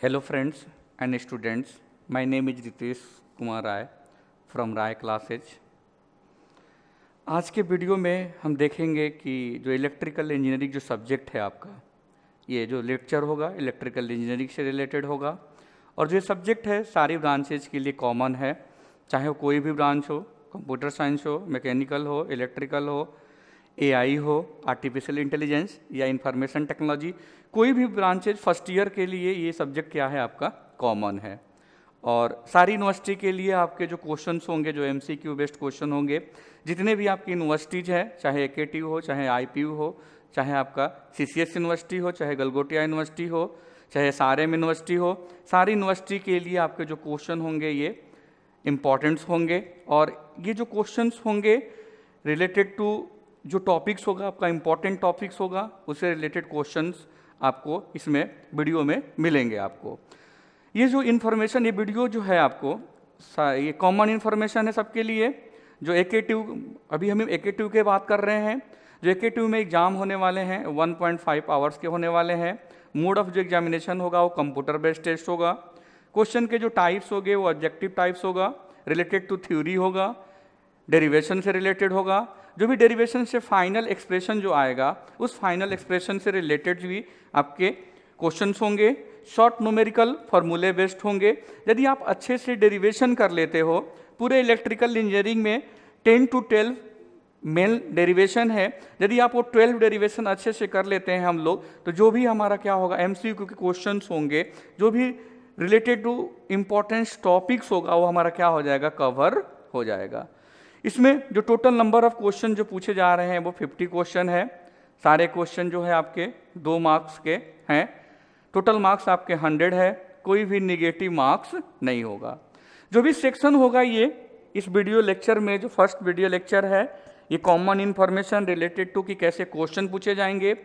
Hello friends and students, my name is Ritesh Kumar Rai from Rai classes. आज के video में हम देखेंगे कि जो इलेक्ट्रिकल इंजीनियरिंग जो सब्जेक्ट है आपका, ये जो लेक्चर होगा इलेक्ट्रिकल इंजीनियरिंग से रिलेटेड होगा। और जो ये सब्जेक्ट है सारी ब्रांचेज के लिए कॉमन है, चाहे वो कोई भी ब्रांच हो, कंप्यूटर साइंस हो, मैकेनिकल हो, इलेक्ट्रिकल हो, एआई हो, आर्टिफिशियल इंटेलिजेंस या इंफॉर्मेशन टेक्नोलॉजी, कोई भी ब्रांचेज फर्स्ट ईयर के लिए ये सब्जेक्ट क्या है आपका कॉमन है। और सारी यूनिवर्सिटी के लिए आपके जो क्वेश्चंस होंगे, जो एमसीक्यू बेस्ड क्वेश्चन होंगे, जितने भी आपकी यूनिवर्सिटीज है, चाहे एकेटीयू हो, चाहे आईपीयू हो, चाहे आपका सीसीएस यूनिवर्सिटी हो, चाहे गलगोटिया यूनिवर्सिटी हो, चाहे सारेम यूनिवर्सिटी हो, सारी यूनिवर्सिटी के लिए आपके जो क्वेश्चन होंगे ये इम्पॉर्टेंट्स होंगे। और ये जो क्वेश्चंस होंगे रिलेटेड टू जो टॉपिक्स होगा आपका इम्पॉर्टेंट टॉपिक्स होगा, उससे रिलेटेड क्वेश्चंस आपको इसमें वीडियो में मिलेंगे। आपको ये जो इन्फॉर्मेशन, ये वीडियो जो है आपको ये कॉमन इन्फॉर्मेशन है सबके लिए। जो एकेटीयू, अभी हम एकेटीयू के बात कर रहे हैं, जो एकेटीयू में एग्जाम होने वाले हैं 1.5 आवर्स के होने वाले हैं। मोड ऑफ जो एग्जामिनेशन होगा वो कंप्यूटर बेस्ड टेस्ट होगा। क्वेश्चन के जो टाइप्स होंगे वो ऑब्जेक्टिव टाइप्स होगा, रिलेटेड टू थ्योरी होगा, डेरिवेशन से रिलेटेड होगा। जो भी डेरिवेशन से फाइनल एक्सप्रेशन जो आएगा, उस फाइनल एक्सप्रेशन से रिलेटेड भी आपके क्वेश्चंस होंगे। शॉर्ट न्यूमेरिकल फॉर्मूले बेस्ड होंगे। यदि आप अच्छे से डेरिवेशन कर लेते हो, पूरे इलेक्ट्रिकल इंजीनियरिंग में 10 to 12 मेन डेरिवेशन है, यदि आप वो 12 डेरिवेशन अच्छे से कर लेते हैं हम लोग, तो जो भी हमारा क्या होगा एमसीक्यू के क्वेश्चंस होंगे, जो भी रिलेटेड टू इम्पोर्टेंस टॉपिक्स होगा, वो हमारा क्या हो जाएगा, कवर हो जाएगा। इसमें जो टोटल नंबर ऑफ क्वेश्चन जो पूछे जा रहे हैं वो 50 क्वेश्चन है। सारे क्वेश्चन जो है आपके 2 मार्क्स के हैं। टोटल मार्क्स आपके 100 है, कोई भी निगेटिव मार्क्स नहीं होगा। जो भी सेक्शन होगा ये इस वीडियो लेक्चर में, जो फर्स्ट वीडियो लेक्चर है, ये कॉमन इन्फॉर्मेशन रिलेटेड टू कि कैसे क्वेश्चन पूछे जाएंगे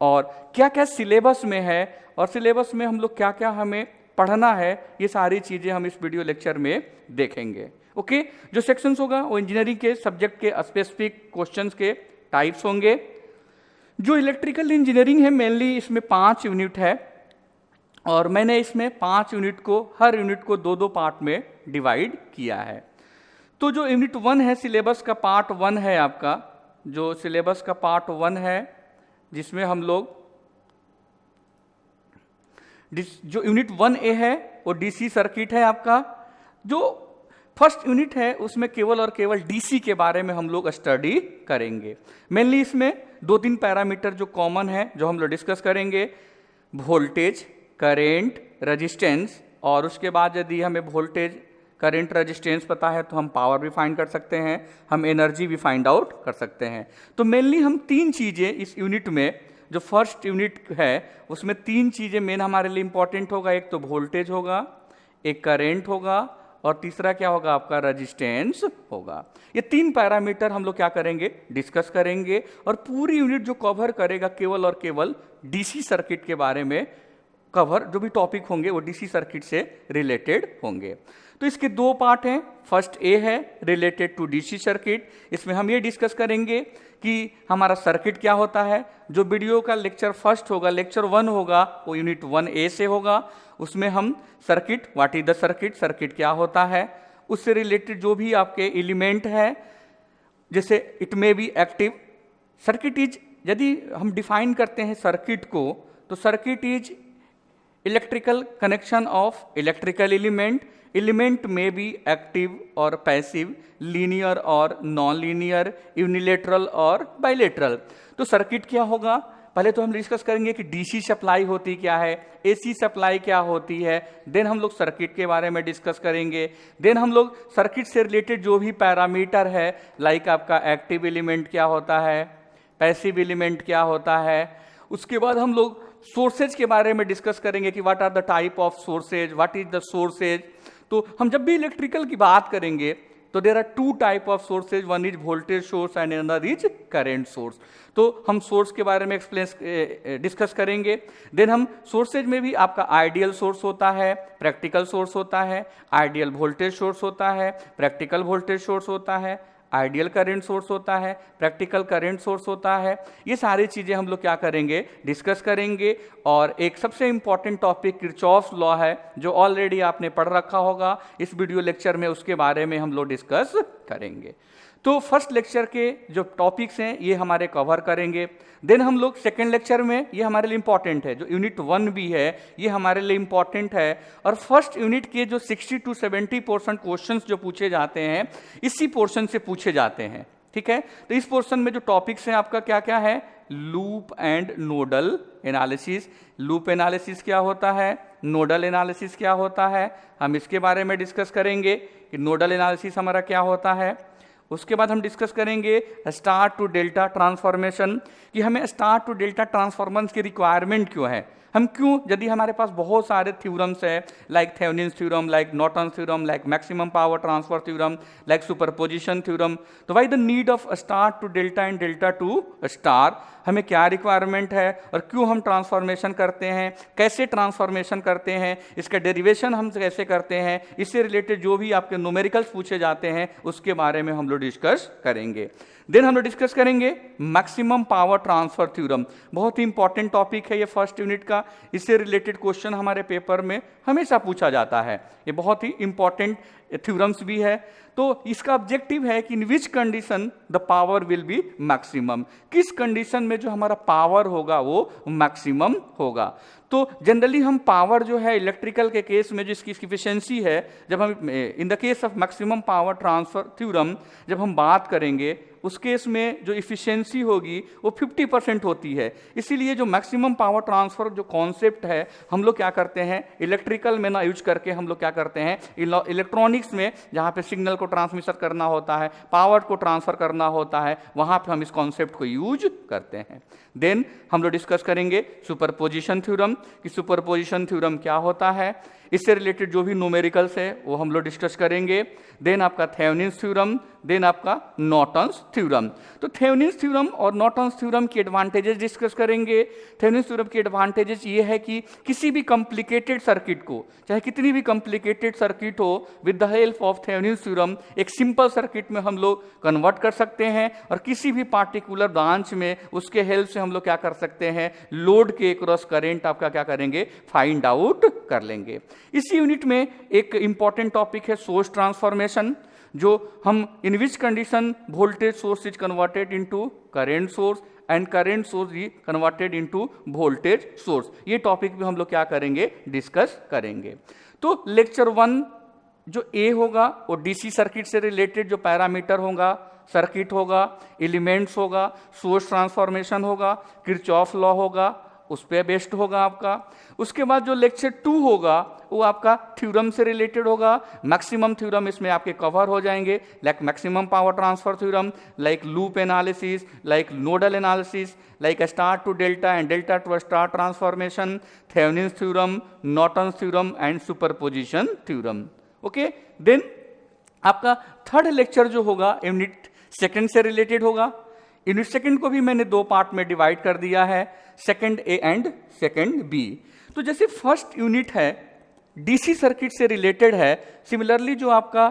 और क्या क्या सिलेबस में है, और सिलेबस में हम लोग क्या क्या हमें पढ़ना है, ये सारी चीज़ें हम इस वीडियो लेक्चर में देखेंगे। ओके जो सेक्शंस होगा वो इंजीनियरिंग के सब्जेक्ट के स्पेसिफिक क्वेश्चंस के टाइप्स होंगे। जो इलेक्ट्रिकल इंजीनियरिंग है मेनली इसमें 5 यूनिट है, और मैंने इसमें 5 यूनिट को, हर यूनिट को 2-2 पार्ट में डिवाइड किया है। तो जो यूनिट 1 है, सिलेबस का पार्ट 1 है आपका, जो सिलेबस का पार्ट 1 है, जिसमें हम लोग जो यूनिट 1A है वो डीसी सर्किट है आपका। जो फर्स्ट यूनिट है उसमें केवल और केवल डीसी के बारे में हम लोग स्टडी करेंगे। मेनली इसमें 2-3 पैरामीटर जो कॉमन है जो हम लोग डिस्कस करेंगे, वोल्टेज, करेंट, रेजिस्टेंस। और उसके बाद यदि हमें वोल्टेज, करेंट, रेजिस्टेंस पता है तो हम पावर भी फाइंड कर सकते हैं, हम एनर्जी भी फाइंड आउट कर सकते हैं। तो मेनली हम 3 चीज़ें इस यूनिट में, जो फर्स्ट यूनिट है उसमें 3 चीज़ें मेन हमारे लिए इंपॉर्टेंट होगा। एक तो वोल्टेज होगा, एक करेंट होगा, और तीसरा क्या होगा आपका, रेजिस्टेंस होगा। ये 3 पैरामीटर हम लोग क्या करेंगे, डिस्कस करेंगे। और पूरी यूनिट जो कवर करेगा केवल और केवल डीसी सर्किट के बारे में कवर, जो भी टॉपिक होंगे वो डीसी सर्किट से रिलेटेड होंगे। तो इसके 2 पार्ट हैं। फर्स्ट ए है रिलेटेड टू डीसी सर्किट, इसमें हम ये डिस्कस करेंगे कि हमारा सर्किट क्या होता है। जो वीडियो का लेक्चर फर्स्ट होगा, लेक्चर 1 होगा, वो यूनिट 1A से होगा। उसमें हम circuit, what is the circuit, circuit क्या होता है, उससे रिलेटेड जो भी आपके एलिमेंट है, जैसे it may be active circuit is, यदि हम डिफाइन करते हैं सर्किट को, तो circuit is electrical connection of electrical element में बी एक्टिव और पैसिव, लीनियर और नॉन लीनियर, यूनिलेटरल और बाइलेटरल। तो सर्किट क्या होगा, पहले तो हम डिस्कस करेंगे कि डीसी सप्लाई होती क्या है, एसी सप्लाई क्या होती है, देन हम लोग सर्किट के बारे में डिस्कस करेंगे। देन हम लोग सर्किट से रिलेटेड जो भी पैरामीटर है, लाइक आपका एक्टिव एलिमेंट क्या होता है, पैसिव एलिमेंट क्या होता है। उसके बाद हम लोग सोर्सेज के बारे में डिस्कस करेंगे कि what are the type of sources, what is the sources. तो हम जब भी इलेक्ट्रिकल की बात करेंगे तो there are 2 type of sources, one is voltage source and another is current source. तो हम सोर्स के बारे में डिस्कस करेंगे। देन हम सोर्सेज में भी आपका आइडियल सोर्स होता है, प्रैक्टिकल सोर्स होता है, आइडियल वोल्टेज सोर्स होता है, प्रैक्टिकल वोल्टेज सोर्स होता है, आइडियल करंट सोर्स होता है, प्रैक्टिकल करंट सोर्स होता है। ये सारी चीज़ें हम लोग क्या करेंगे, डिस्कस करेंगे। और एक सबसे इंपॉर्टेंट टॉपिक किरचॉफ्स लॉ है, जो ऑलरेडी आपने पढ़ रखा होगा इस वीडियो लेक्चर में, उसके बारे में हम लोग डिस्कस करेंगे। तो फर्स्ट लेक्चर के जो टॉपिक्स हैं ये हमारे कवर करेंगे। देन हम लोग सेकेंड लेक्चर में, ये हमारे लिए इंपॉर्टेंट है, जो यूनिट 1 भी है ये हमारे लिए इंपॉर्टेंट है। और फर्स्ट यूनिट के जो 60 to 70% क्वेश्चंस जो पूछे जाते हैं इसी पोर्शन से पूछे जाते हैं, ठीक है। तो इस पोर्शन में जो टॉपिक्स हैं आपका क्या क्या है, loop and nodal analysis. Loop analysis क्या होता है, नोडल एनालिसिस क्या होता है, हम इसके बारे में डिस्कस करेंगे कि नोडल एनालिसिस हमारा क्या होता है। उसके बाद हम डिस्कस करेंगे स्टार टू डेल्टा ट्रांसफॉर्मेशन, कि हमें स्टार टू डेल्टा ट्रांसफॉर्मेशन की रिक्वायरमेंट क्यों है, हम क्यों, यदि हमारे पास बहुत सारे थ्योरम्स है, like Thevenin's theorem, like Norton theorem, like maximum power transfer theorem, like superposition theorem, तो why the need of star to delta and delta to star, हमें क्या रिक्वायरमेंट है और क्यों हम ट्रांसफॉर्मेशन करते हैं, कैसे ट्रांसफॉर्मेशन करते हैं, इसका डेरिवेशन हम कैसे करते हैं, इससे रिलेटेड जो भी आपके न्यूमेरिकल्स पूछे जाते हैं उसके बारे में हम लोग डिस्कस करेंगे। देन हम लोग डिस्कस करेंगे मैक्सिमम पावर ट्रांसफर थ्योरम, बहुत ही इंपॉर्टेंट टॉपिक है ये फर्स्ट यूनिट का, इससे रिलेटेड क्वेश्चन हमारे पेपर में हमेशा पूछा जाता है, ये बहुत ही इंपॉर्टेंट थ्योरम्स भी है। तो इसका ऑब्जेक्टिव है कि in which condition the power will be maximum, किस कंडीशन में जो हमारा पावर होगा वो मैक्सिमम होगा। तो जनरली हम पावर जो है इलेक्ट्रिकल के केस में जो इसकी इफिशिएंसी है, जब हम in the case of maximum power transfer theorem जब हम बात करेंगे उस केस में जो इफिशिएंसी होगी वो 50% होती है। इसीलिए जो मैक्सिमम पावर ट्रांसफर जो कॉन्सेप्ट है हम लोग क्या करते हैं इलेक्ट्रिकल में ना यूज करके हम लोग क्या करते हैं इलेक्ट्रॉनिक्स में, जहाँ पे सिग्नल को ट्रांसमिशन करना होता है, पावर को ट्रांसफर करना होता है, वहाँ पे हम इस कॉन्सेप्ट को यूज करते हैं। देन हम लोग डिस्कस करेंगे सुपरपोजिशन थ्योरम, कि सुपरपोजिशन थ्योरम क्या होता है, इससे रिलेटेड जो भी न्यूमेरिकल्स है वो हम लोग डिस्कस करेंगे। देन आपका थेवेनिन्स थ्योरम, देन आपका नॉर्टन्स थ्योरम। तो थेवेनिन्स थ्योरम और नॉर्टन्स थ्योरम के एडवांटेजेस डिस्कस करेंगे। थेवेनिन्स थ्योरम के एडवांटेजेस ये है कि किसी भी कॉम्प्लिकेटेड सर्किट को, चाहे कितनी भी कॉम्प्लिकेटेड सर्किट हो, with the help of Thevenin's theorem एक सिंपल सर्किट में हम लोग कन्वर्ट कर सकते हैं, और किसी भी पार्टिकुलर ब्रांच में उसके हेल्प से हम लोग क्या कर सकते हैं, लोड के क्रॉस करंट आपका क्या करेंगे, फाइंड आउट कर लेंगे। इसी यूनिट में एक इंपॉर्टेंट टॉपिक है सोर्स ट्रांसफॉर्मेशन, जो हम in which condition voltage source is converted into current source and current source is converted into voltage source, ये टॉपिक भी हम लोग क्या करेंगे, डिस्कस करेंगे। तो लेक्चर 1 जो ए होगा वो डीसी सर्किट से रिलेटेड जो पैरामीटर होगा, सर्किट होगा, एलिमेंट्स होगा, सोर्स ट्रांसफॉर्मेशन होगा, किरचॉफ लॉ होगा, उस पर बेस्ड होगा आपका। उसके बाद जो लेक्चर 2 होगा वो आपका थ्योरम से रिलेटेड होगा, मैक्सिमम थ्योरम इसमें आपके कवर हो जाएंगे, like maximum power transfer theorem, like loop analysis, like nodal analysis, like star to delta and delta to star transformation, Thevenin's theorem, Norton's theorem and superposition theorem. Okay, then आपका third lecture जो होगा unit second से related होगा। Unit second को भी मैंने 2 part में divide कर दिया है, second A and second B. तो जैसे फर्स्ट यूनिट है डीसी सर्किट से रिलेटेड है, सिमिलरली जो आपका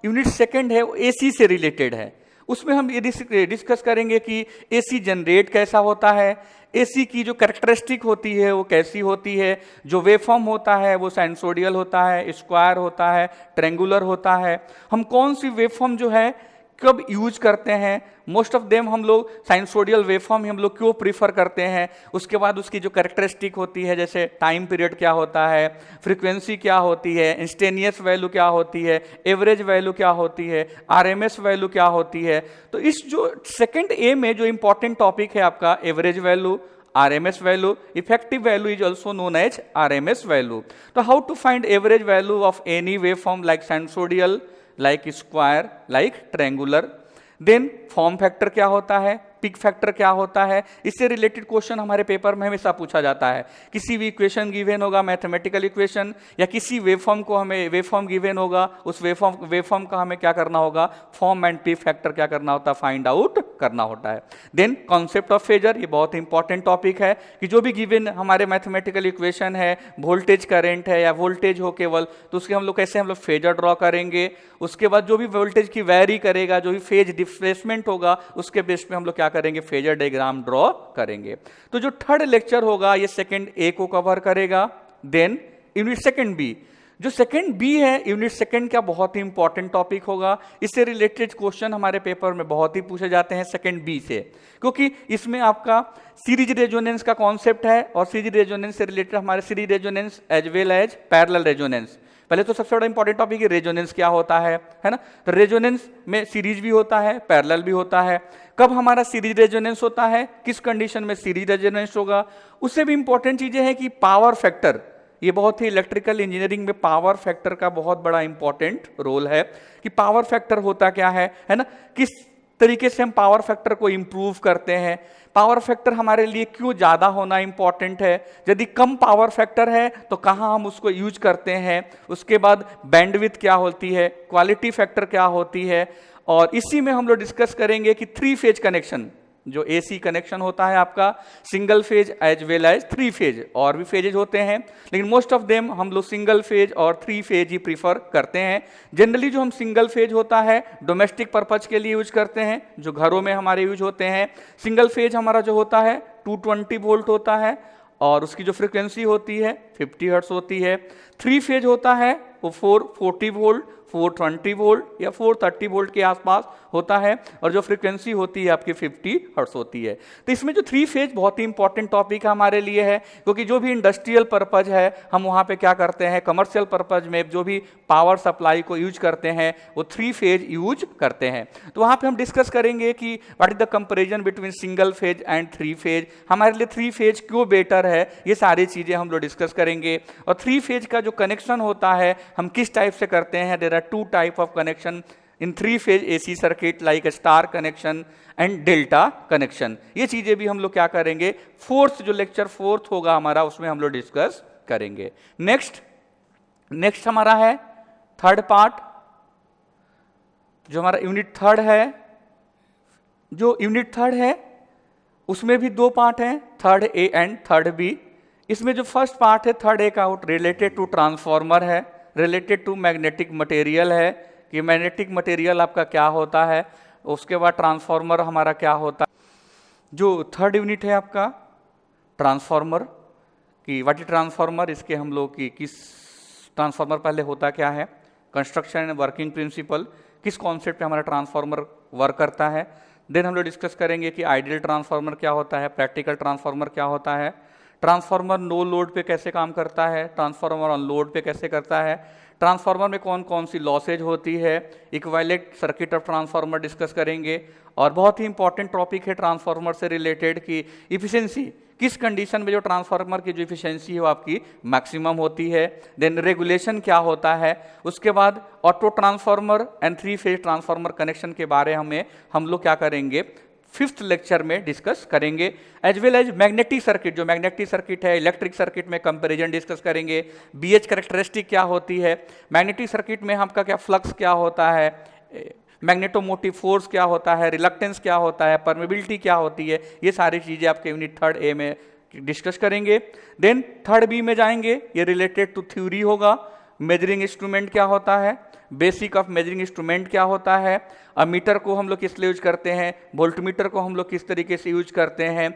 यूनिट सेकंड है वो एसी से रिलेटेड है। उसमें हम ये डिस्कस करेंगे कि एसी जनरेट कैसा होता है, एसी की जो कैरेक्टरिस्टिक होती है वो कैसी होती है, जो वेवफॉर्म होता है वो साइनसोडियल होता है, स्क्वायर होता है, ट्रेंगुलर होता है, हम कौन सी वेवफॉर्म जो है कब यूज करते हैं, मोस्ट ऑफ देम हम लोग साइनसोडियल वेवफॉर्म हम लोग क्यों प्रीफर करते हैं, उसके बाद उसकी जो कैरेक्टरिस्टिक होती है जैसे टाइम पीरियड क्या होता है, फ्रीक्वेंसी क्या होती है, इंस्टेनियस वैल्यू क्या होती है, एवरेज वैल्यू क्या होती है, आरएमएस वैल्यू क्या होती है। तो इस जो सेकंड ए में जो इंपॉर्टेंट टॉपिक है आपका average value, RMS value, effective value is also known as RMS value. So how to find average value of any waveform like sinusoidal, like square, like triangular. Then form factor क्या होता है, peak factor क्या होता है, इससे related question हमारे paper में हमेशा पूछा जाता है। किसी भी इक्वेशन गिवन होगा, मैथमेटिकल इक्वेशन, या किसी वेवफॉर्म को हमें वेवफॉर्म गिवन होगा, उस वेवफॉर्म का हमें क्या करना होगा, फॉर्म एंड पीक फैक्टर क्या करना होता है, फाइंड आउट करना होता है। देन कॉन्सेप्ट ऑफ फेजर, ये बहुत इंपॉर्टेंट टॉपिक है कि जो भी गिवन हमारे मैथमेटिकल इक्वेशन है, वोल्टेज करंट है या वोल्टेज हो केवल, तो उसके हम लोग कैसे हम लोग फेजर ड्रॉ करेंगे। उसके बाद जो भी वोल्टेज की वैरी करेगा, जो भी फेज डिस्प्लेसमेंट होगा, उसके बेस पे हम लोग क्या करेंगे, फेजर डायग्राम ड्रॉ करेंगे। तो जो थर्ड लेक्चर होगा ये सेकंड ए को कवर करेगा। देन यूनिट सेकंड बी, जो सेकंड बी है यूनिट सेकंड का बहुत ही इंपॉर्टेंट टॉपिक होगा। इससे रिलेटेड क्वेश्चन हमारे पेपर में बहुत ही पूछे जाते हैं सेकंड बी से, क्योंकि इसमें आपका सीरीज रेजोनेंस का कॉन्सेप्ट है और सीरीज रेजोनेंस से रिलेटेड हमारे series resonance as well as parallel resonance. पहले तो सबसे बड़ा इंपॉर्टेंट टॉपिक है रेजोनेंस क्या होता है ना। तो रेजोनेंस में सीरीज भी होता है, पैरेलल भी होता है। कब हमारा सीरीज रेजोनेंस होता है, किस कंडीशन में सीरीज रेजोनेंस होगा। उससे भी इंपॉर्टेंट चीजें हैं कि पावर फैक्टर, ये बहुत ही इलेक्ट्रिकल इंजीनियरिंग में पावर फैक्टर का बहुत बड़ा इंपॉर्टेंट रोल है कि पावर फैक्टर होता क्या है ना, किस तरीके से हम पावर फैक्टर को इंप्रूव करते हैं, पावर फैक्टर हमारे लिए क्यों ज्यादा होना इंपॉर्टेंट है, यदि कम पावर फैक्टर है तो कहाँ हम उसको यूज करते हैं। उसके बाद बैंडविड्थ क्या होती है, क्वालिटी फैक्टर क्या होती है, और इसी में हम लोग डिस्कस करेंगे कि थ्री फेज कनेक्शन, जो एसी कनेक्शन होता है आपका, single phase as well as three phase, और भी फेजेज होते हैं लेकिन मोस्ट ऑफ देम हम लोग सिंगल फेज और थ्री फेज ही प्रीफर करते हैं। जनरली जो हम सिंगल फेज होता है डोमेस्टिक पर्पज के लिए यूज करते हैं, जो घरों में हमारे यूज होते हैं। सिंगल फेज हमारा जो होता है 220 वोल्ट होता है और उसकी जो फ्रिक्वेंसी होती है 50 हर्ट्ज होती है। थ्री फेज होता है वो 440 वोल्ट, 420 वोल्ट या 430 वोल्ट के आसपास होता है, और जो फ्रीक्वेंसी होती है आपकी 50 हर्ट्ज होती है। तो इसमें जो थ्री फेज बहुत ही इंपॉर्टेंट टॉपिक हमारे लिए है, क्योंकि जो भी इंडस्ट्रियल पर्पज है हम वहाँ पे क्या करते हैं, कमर्शियल पर्पज में जो भी पावर सप्लाई को यूज करते हैं वो थ्री फेज यूज करते हैं। तो वहाँ पे हम डिस्कस करेंगे कि what is the comparison between single phase and three phase, हमारे लिए थ्री फेज क्यों बेटर है, ये सारी चीजें हम लोग डिस्कस करेंगे। और थ्री फेज का जो कनेक्शन होता है हम किस टाइप से करते हैं, there are two type of connection in three phase AC circuit, like star connection and delta connection. ये चीजें भी हम लोग क्या करेंगे, फोर्थ जो लेक्चर फोर्थ होगा हमारा उसमें हम लोग डिस्कस करेंगे। नेक्स्ट हमारा है थर्ड पार्ट, जो हमारा यूनिट थर्ड है। जो यूनिट थर्ड है उसमें भी दो पार्ट हैं, third A and third B. इसमें जो फर्स्ट पार्ट है थर्ड ए का रिलेटेड टू ट्रांसफॉर्मर है, रिलेटेड टू मैग्नेटिक मटेरियल है कि मैग्नेटिक मटेरियल आपका क्या होता है। उसके बाद ट्रांसफॉर्मर हमारा क्या होता है। जो थर्ड यूनिट है आपका ट्रांसफॉर्मर कि व्हाट इज ट्रांसफॉर्मर, इसके हम लोग की किस ट्रांसफॉर्मर पहले होता क्या है, कंस्ट्रक्शन एंड वर्किंग प्रिंसिपल, किस कॉन्सेप्ट पे हमारा ट्रांसफॉर्मर वर्क करता है। देन हम लोग डिस्कस करेंगे कि आइडियल ट्रांसफॉर्मर क्या होता है, प्रैक्टिकल ट्रांसफॉर्मर क्या होता है, ट्रांसफॉर्मर नो लोड पे कैसे काम करता है, ट्रांसफॉर्मर ऑन लोड पे कैसे करता है, ट्रांसफार्मर में कौन कौन सी लॉसेज होती है, equivalent circuit of transformer discuss करेंगे। और बहुत ही इंपॉर्टेंट टॉपिक है ट्रांसफार्मर से रिलेटेड की इफिशिएंसी, किस कंडीशन में जो ट्रांसफार्मर की जो इफिशिएंसी है वो आपकी मैक्सिमम होती है। देन रेगुलेशन क्या होता है, उसके बाद auto transformer and three phase transformer connection के बारे में हम लोग क्या करेंगे, फिफ्थ लेक्चर में डिस्कस करेंगे। As well as magnetic circuit, जो मैग्नेटिक सर्किट है इलेक्ट्रिक सर्किट में कंपैरिजन डिस्कस करेंगे। बीएच कैरेक्टरिस्टिक क्या होती है, मैग्नेटिक सर्किट में आपका क्या फ्लक्स क्या होता है, मैग्नेटोमोटिव फोर्स क्या होता है, रिलक्टेंस क्या होता है, परमेबिलिटी क्या होती है, ये सारी चीजें आपके यूनिट थर्ड ए में डिस्कस करेंगे। देन थर्ड बी में जाएंगे, ये रिलेटेड टू थ्योरी होगा। मेजरिंग इंस्ट्रूमेंट क्या होता है, बेसिक ऑफ मेजरिंग इंस्ट्रूमेंट क्या होता है, अमीटर को हम लोग किस लिए यूज करते हैं, वोल्टमीटर को हम लोग किस तरीके से यूज करते हैं,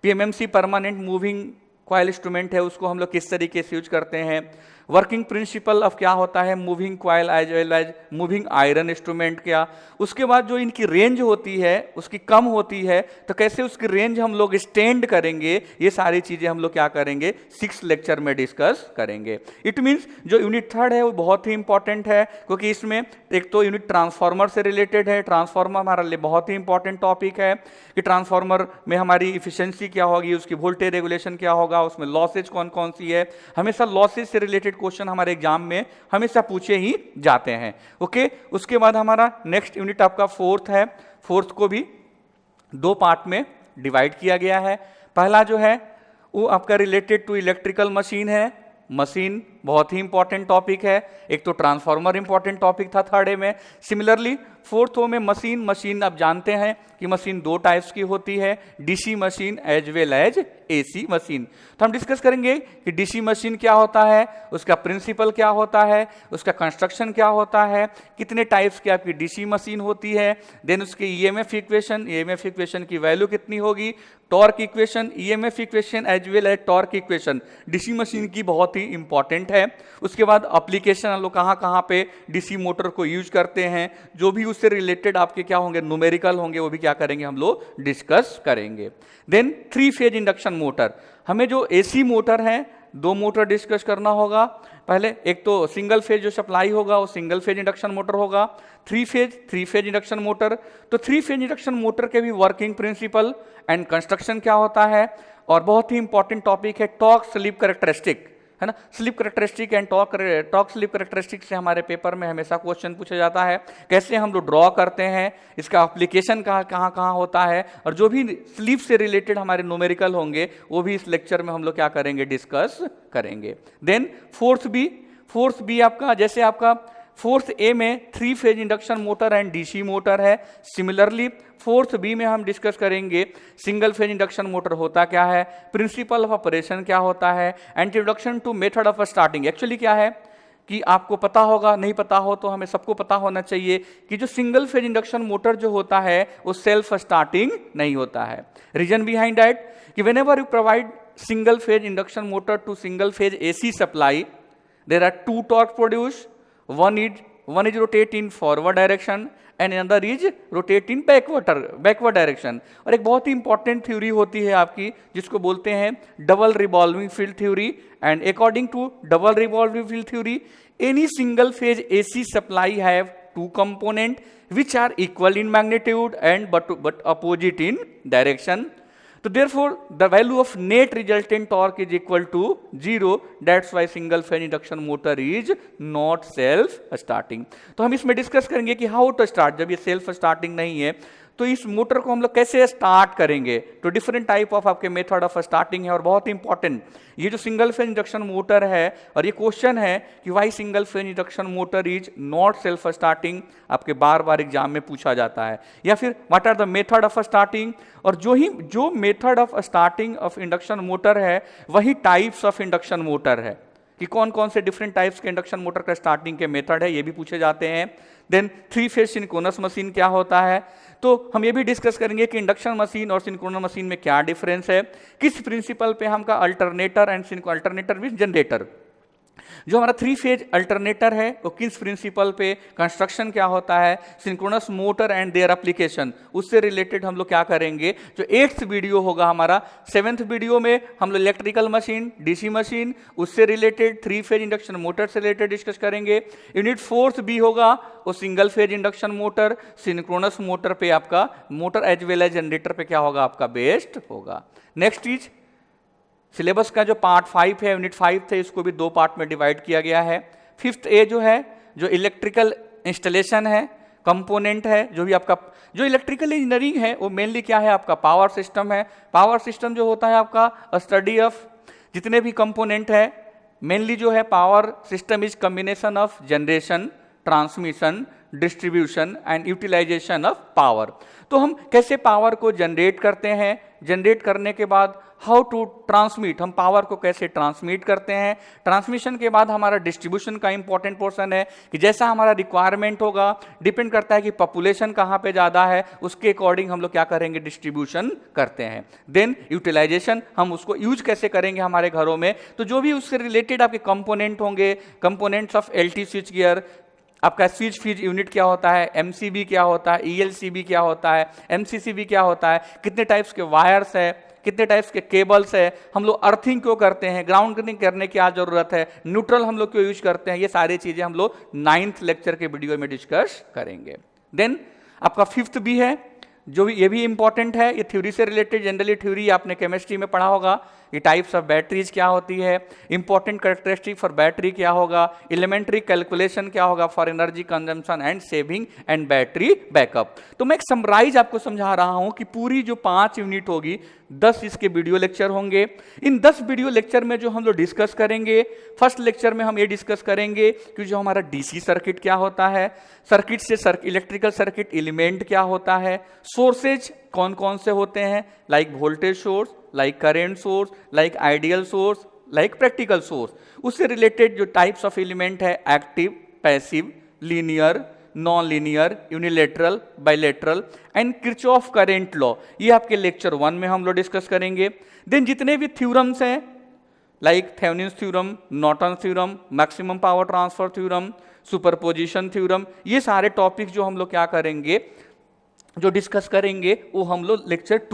PMMC permanent moving coil instrument है उसको हम लोग किस तरीके से यूज करते हैं, वर्किंग प्रिंसिपल ऑफ क्या होता है moving coil as well as moving iron instrument क्या। उसके बाद जो इनकी रेंज होती है उसकी कम होती है तो कैसे उसकी रेंज हम लोग एक्सटेंड करेंगे, ये सारी चीजें हम लोग क्या करेंगे सिक्स लेक्चर में डिस्कस करेंगे। इट मीन्स जो यूनिट थर्ड है वो बहुत ही इंपॉर्टेंट है क्योंकि इसमें एक तो यूनिट ट्रांसफार्मर से रिलेटेड है, ट्रांसफार्मर हमारे लिए बहुत ही इंपॉर्टेंट टॉपिक है कि ट्रांसफार्मर में हमारी इफिशियंसी क्या होगी, उसकी वोल्टेज रेगुलेशन क्या होगा, उसमें लॉसेज कौन कौन सी है। हमेशा लॉसेज से रिलेटेड क्वेश्चन हमारे एग्जाम में हमेशा पूछे ही जाते हैं। ओके, उसके बाद हमारा नेक्स्ट यूनिट आपका फोर्थ है, फोर्थ को भी दो पार्ट में डिवाइड किया गया है। पहला जो है वो आपका रिलेटेड टू इलेक्ट्रिकल मशीन है। मशीन बहुत ही इंपॉर्टेंट टॉपिक है। एक तो ट्रांसफार्मर इंपॉर्टेंट टॉपिक था थर्ड ए में। सिमिलरली फोर्थ ओ में मशीन आप जानते हैं कि मशीन दो टाइप्स की होती है, DC machine as well as AC machine. तो हम डिस्कस करेंगे कि डीसी मशीन क्या होता है, उसका प्रिंसिपल क्या होता है, उसका कंस्ट्रक्शन क्या होता है, कितने टाइप्स की आपकी डीसी मशीन होती है, देन उसके ईएमएफ इक्वेशन की वैल्यू कितनी होगी, torque equation, EMF equation as well as torque equation DC machine की बहुत ही इंपॉर्टेंट है। उसके बाद एप्लीकेशन हम लोग कहाँ कहाँ पे डीसी मोटर को यूज करते हैं, जो भी उससे रिलेटेड आपके क्या होंगे न्यूमेरिकल होंगे, वो भी क्या करेंगे हम लोग डिस्कस करेंगे। देन 3 फेज इंडक्शन मोटर, हमें जो एसी मोटर है दो मोटर डिस्कस करना होगा। पहले एक तो सिंगल फेज जो सप्लाई होगा वो सिंगल फेज इंडक्शन मोटर होगा, थ्री फेज इंडक्शन मोटर। तो 3 फेज इंडक्शन मोटर के भी वर्किंग प्रिंसिपल एंड कंस्ट्रक्शन क्या होता है, और बहुत ही इंपॉर्टेंट टॉपिक है टॉर्क स्लिप कैरेक्टरिस्टिक, है ना। Slip characteristic and torque slip characteristic से हमारे पेपर में हमेशा क्वेश्चन पूछा जाता है, कैसे हम लोग ड्रॉ करते हैं, इसका एप्लीकेशन कहाँ होता है, और जो भी स्लिप से रिलेटेड हमारे न्यूमेरिकल होंगे वो भी इस लेक्चर में हम लोग क्या करेंगे डिस्कस करेंगे। देन फोर्थ बी आपका, जैसे आपका फोर्थ ए में 3 phase induction motor and DC motor है, सिमिलरली फोर्थ बी में हम डिस्कस करेंगे सिंगल फेज इंडक्शन मोटर होता क्या है, प्रिंसिपल ऑफ ऑपरेशन क्या होता है, introduction to method of starting. Actually क्या है कि आपको पता होगा, नहीं पता हो तो हमें सबको पता होना चाहिए कि जो सिंगल फेज इंडक्शन मोटर जो होता है वो सेल्फ स्टार्टिंग नहीं होता है। रीजन बिहाइंड दैट कि whenever you provide single phase induction motor to single phase AC supply, there are 2 torque produce, one is rotate in forward direction and another is rotate in backward direction। और एक बहुत ही important theory होती है आपकी जिसको बोलते हैं double revolving field theory. And according to double revolving field theory any single phase AC supply have 2 component which are equal in magnitude and but opposite in direction। So therefore the value of net resultant torque is equal to 0, that's why single phase induction motor is not self starting। तो हम इसमें discuss करेंगे कि how to start, जब ये self starting नहीं है तो इस मोटर को हम लोग कैसे स्टार्ट करेंगे। तो डिफरेंट टाइप ऑफ आपके मेथड ऑफ स्टार्टिंग है, और बहुत इंपॉर्टेंट ये जो सिंगल फेज इंडक्शन मोटर है, और ये क्वेश्चन है कि why single phase induction motor is not self starting, आपके बार बार एग्जाम में पूछा जाता है। या फिर what are the method of starting, और जो method of starting of induction motor है वही टाइप्स ऑफ इंडक्शन मोटर है, कि कौन कौन से डिफरेंट टाइप्स के इंडक्शन मोटर का स्टार्टिंग के मेथड है, ये भी पूछे जाते हैं। देन 3 फेज सिंक्रोनस मशीन क्या होता है, तो हम ये भी डिस्कस करेंगे कि इंडक्शन मशीन और सिंक्रोनस मशीन में क्या डिफरेंस है, किस प्रिंसिपल पे हमका alternator and alternator with generator, जो हमारा 3 फेज अल्टरनेटर है वो किस प्रिंसिपल पे, कंस्ट्रक्शन क्या होता है, synchronous motor and their application, उससे रिलेटेड हम लोग क्या करेंगे। जो 8th वीडियो होगा हमारा, 7th वीडियो में हम लोग इलेक्ट्रिकल मशीन, डीसी मशीन, उससे रिलेटेड 3 फेज इंडक्शन मोटर से रिलेटेड डिस्कस करेंगे। यूनिट 4th बी होगा वो single phase induction motor, synchronous motor पे आपका motor as well as generator पे क्या होगा आपका बेस्ड होगा। नेक्स्ट इज सिलेबस का जो पार्ट 5 है, यूनिट 5 थे, इसको भी 2 पार्ट में डिवाइड किया गया है। 5th ए जो है जो इलेक्ट्रिकल इंस्टॉलेशन है, कंपोनेंट है, जो भी आपका जो इलेक्ट्रिकल इंजीनियरिंग है वो मेनली क्या है आपका पावर सिस्टम है। पावर सिस्टम जो होता है आपका स्टडी ऑफ जितने भी कंपोनेंट है, मेनली जो है power system is combination of generation, transmission, distribution and utilization of power. तो हम कैसे पावर को जनरेट करते हैं, जनरेट करने के बाद हाउ टू ट्रांसमिट, हम पावर को कैसे ट्रांसमिट करते हैं, ट्रांसमिशन के बाद हमारा डिस्ट्रीब्यूशन का इंपॉर्टेंट पोर्शन है कि जैसा हमारा रिक्वायरमेंट होगा, डिपेंड करता है कि पॉपुलेशन कहाँ पे ज़्यादा है, उसके अकॉर्डिंग हम लोग क्या करेंगे डिस्ट्रीब्यूशन करते हैं। देन यूटिलाइजेशन, हम उसको यूज कैसे करेंगे हमारे घरों में, तो जो भी उससे रिलेटेड आपके कंपोनेंट होंगे, components of LT switch gear, आपका स्विच फीज यूनिट क्या होता है, एमसीबी क्या होता है, ईएलसीबी क्या होता है, एमसीसीबी क्या होता है, कितने टाइप्स के वायर्स है, कितने टाइप्स के केबल्स है, हम लोग अर्थिंग क्यों करते हैं, ग्राउंडिंग करने की क्या जरूरत है, न्यूट्रल हम लोग क्यों यूज करते हैं, ये सारी चीजें हम लोग 9th लेक्चर के वीडियो में डिस्कस करेंगे। देन आपका 5th भी है जो ये भी इंपॉर्टेंट है, ये थ्योरी से रिलेटेड, जनरली थ्योरी आपने केमिस्ट्री में पढ़ा होगा, ये टाइप्स ऑफ बैटरीज क्या होती है, इंपॉर्टेंट कैरेक्टरिस्टिक फॉर बैटरी क्या होगा, एलिमेंट्री कैलकुलेशन क्या होगा for energy consumption and saving and battery backup. तो मैं एक समराइज आपको समझा रहा हूं कि पूरी जो 5 यूनिट होगी 10 इसके वीडियो लेक्चर होंगे। इन 10 वीडियो लेक्चर में जो हम लोग डिस्कस करेंगे, फर्स्ट लेक्चर में हम ये डिस्कस करेंगे कि जो हमारा डीसी सर्किट क्या होता है, सर्किट से इलेक्ट्रिकल सर्किट एलिमेंट क्या होता है, सोर्सेज कौन कौन से होते हैं, like voltage source, like current source, like ideal source, like practical source. उससे रिलेटेड जो टाइप्स ऑफ एलिमेंट है, active, passive, linear, non linear, unilateral, bilateral and Kirchhoff current law, ये आपके लेक्चर 1 में हम लोग डिस्कस करेंगे। देन जितने भी थ्योरम्स हैं like Thevenin's theorem, Norton theorem, maximum power transfer theorem, superposition theorem, ये सारे टॉपिक्स जो हम लोग क्या करेंगे, जो डिस्कस करेंगे वो हम लोग लेक्चर 2